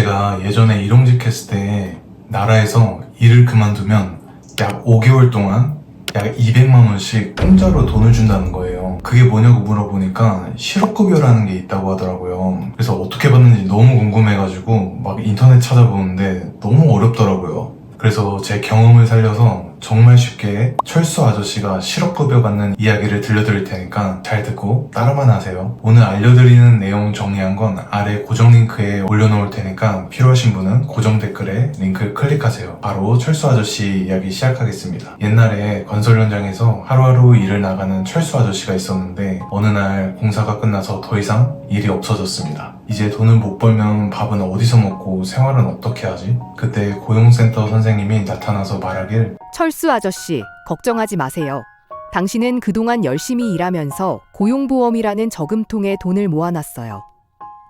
제가 예전에 일용직 했을 때 나라에서 일을 그만두면 약 5개월 동안 약 200만 원씩 공짜로 돈을 준다는 거예요. 그게 뭐냐고 물어보니까 실업급여라는 게 있다고 하더라고요. 그래서 어떻게 받는지 너무 궁금해가지고 막 인터넷 찾아보는데 너무 어렵더라고요. 그래서 제 경험을 살려서 정말 쉽게 철수 아저씨가 실업급여 받는 이야기를 들려드릴 테니까 잘 듣고 따라만 하세요. 오늘 알려드리는 내용 정리한 건 아래 고정 링크에 올려놓을 테니까 필요하신 분은 고정 댓글에 링크를 클릭하세요. 바로 철수 아저씨 이야기 시작하겠습니다. 옛날에 건설 현장에서 하루하루 일을 나가는 철수 아저씨가 있었는데 어느 날 공사가 끝나서 더 이상 일이 없어졌습니다. 이제 돈을 못 벌면 밥은 어디서 먹고 생활은 어떻게 하지? 그때 고용센터 선생님이 나타나서 말하길, 철수 아저씨, 걱정하지 마세요. 당신은 그동안 열심히 일하면서 고용보험이라는 저금통에 돈을 모아놨어요.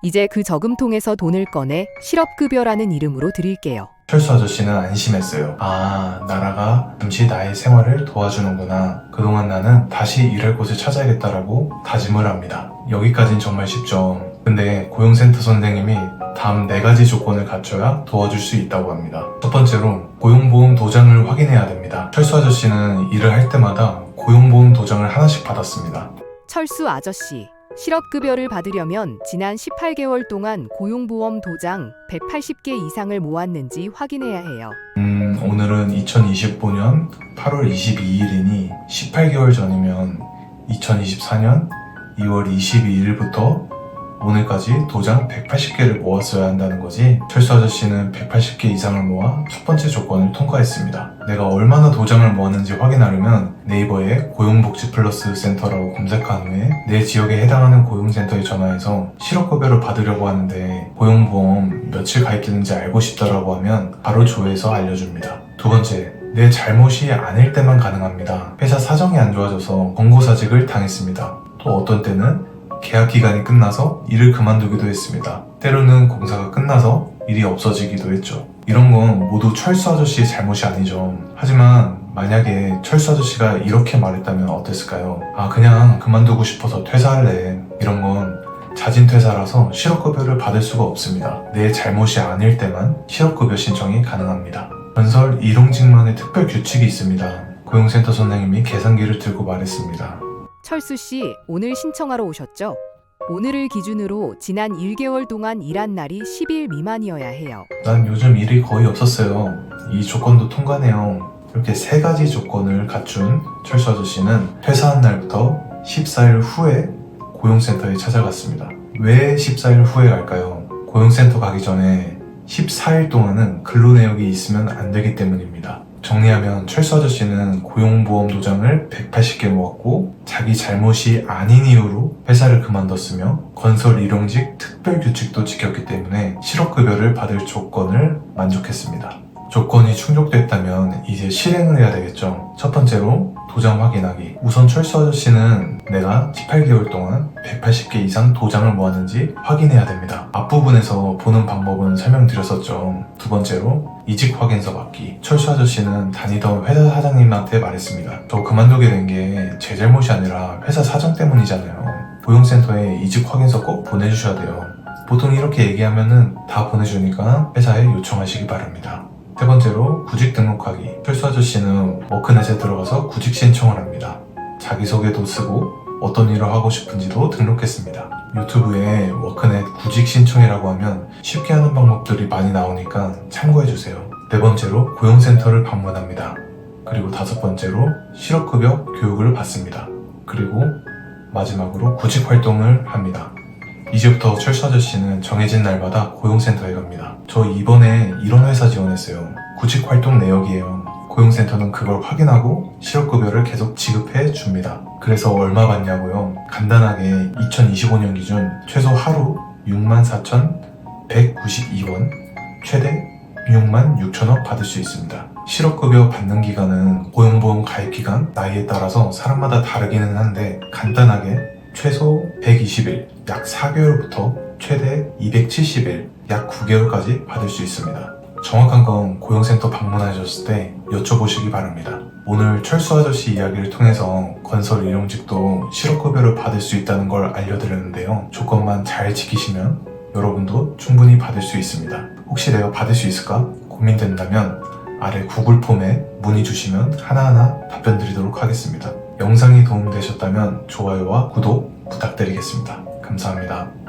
이제 그 저금통에서 돈을 꺼내 실업급여라는 이름으로 드릴게요. 철수 아저씨는 안심했어요. 아, 나라가 잠시 나의 생활을 도와주는구나. 그동안 나는 다시 일할 곳을 찾아야겠다라고 다짐을 합니다. 여기까진 정말 쉽죠. 근데 고용센터 선생님이 다음 4가지 조건을 갖춰야 도와줄 수 있다고 합니다. 첫 번째로 고용보험 도장을 확인해야 됩니다. 철수 아저씨는 일을 할 때마다 고용보험 도장을 하나씩 받았습니다. 철수 아저씨, 실업급여를 받으려면 지난 18개월 동안 고용보험 도장 180개 이상을 모았는지 확인해야 해요. 오늘은 2025년 8월 22일이니 18개월 전이면 2024년 2월 22일부터 오늘까지 도장 180개를 모았어야 한다는 거지. 철수 아저씨는 180개 이상을 모아 첫 번째 조건을 통과했습니다. 내가 얼마나 도장을 모았는지 확인하려면 네이버에 고용복지 플러스 센터라고 검색한 후에 내 지역에 해당하는 고용센터에 전화해서 실업급여를 받으려고 하는데 고용보험 며칠 가입되는지 알고 싶다라고 하면 바로 조회해서 알려줍니다. 두 번째, 내 잘못이 아닐 때만 가능합니다. 회사 사정이 안 좋아져서 권고사직을 당했습니다. 또 어떤 때는 계약 기간이 끝나서 일을 그만두기도 했습니다. 때로는 공사가 끝나서 일이 없어지기도 했죠. 이런 건 모두 철수 아저씨의 잘못이 아니죠. 하지만 만약에 철수 아저씨가 이렇게 말했다면 어땠을까요? 아, 그냥 그만두고 싶어서 퇴사할래. 이런 건 자진 퇴사라서 실업급여를 받을 수가 없습니다. 내 잘못이 아닐 때만 실업급여 신청이 가능합니다. 건설 일용직만의 특별 규칙이 있습니다. 고용센터 선생님이 계산기를 들고 말했습니다. 철수 씨, 오늘 신청하러 오셨죠? 오늘을 기준으로 지난 1개월 동안 일한 날이 10일 미만이어야 해요. 난 요즘 일이 거의 없었어요. 이 조건도 통과네요. 이렇게 3가지 조건을 갖춘 철수 아저씨는 퇴사한 날부터 14일 후에 고용센터에 찾아갔습니다. 왜 14일 후에 갈까요? 고용센터 가기 전에 14일 동안은 근로 내역이 있으면 안 되기 때문입니다. 정리하면 철수 아저씨는 고용보험 도장을 180개 모았고 자기 잘못이 아닌 이유로 회사를 그만뒀으며 건설 일용직 특별규칙도 지켰기 때문에 실업급여를 받을 조건을 만족했습니다. 조건이 충족됐다면 이제 실행을 해야 되겠죠. 첫 번째로 도장 확인하기. 우선 철수 아저씨는 내가 18개월 동안 180개 이상 도장을 모았는지 확인해야 됩니다. 앞부분에서 보는 방법은 설명드렸었죠. 두 번째로 이직 확인서 받기. 철수 아저씨는 다니던 회사 사장님한테 말했습니다. 저 그만두게 된 게 제 잘못이 아니라 회사 사정 때문이잖아요. 고용센터에 이직 확인서 꼭 보내주셔야 돼요. 보통 이렇게 얘기하면은 다 보내주니까 회사에 요청하시기 바랍니다. 세 번째로 구직 등록하기. 철수 아저씨는 워크넷에 들어가서 구직 신청을 합니다. 자기소개도 쓰고 어떤 일을 하고 싶은지도 등록했습니다. 유튜브에 워크넷 구직 신청이라고 하면 쉽게 하는 방법들이 많이 나오니까 참고해주세요. 네 번째로 고용센터를 방문합니다. 그리고 다섯 번째로 실업급여 교육을 받습니다. 그리고 마지막으로 구직 활동을 합니다. 이제부터 철수 아저씨는 정해진 날마다 고용센터에 갑니다. 저 이번에 이런 회사 지원했어요. 구직 활동 내역이에요. 고용센터는 그걸 확인하고 실업급여를 계속 지급해 줍니다. 그래서 얼마 받냐고요? 간단하게 2025년 기준 최소 하루 64,192원, 최대 66,000원 받을 수 있습니다. 실업급여 받는 기간은 고용보험 가입 기간, 나이에 따라서 사람마다 다르기는 한데 간단하게 최소 120일, 약 4개월부터 최대 270일, 약 9개월까지 받을 수 있습니다. 정확한 건 고용센터 방문하셨을 때 여쭤보시기 바랍니다. 오늘 철수 아저씨 이야기를 통해서 건설 일용직도 실업급여를 받을 수 있다는 걸 알려드렸는데요. 조건만 잘 지키시면 여러분도 충분히 받을 수 있습니다. 혹시 내가 받을 수 있을까 고민된다면 아래 구글 폼에 문의 주시면 하나하나 답변 드리도록 하겠습니다. 영상이 도움되셨다면 좋아요와 구독 부탁드리겠습니다. 감사합니다.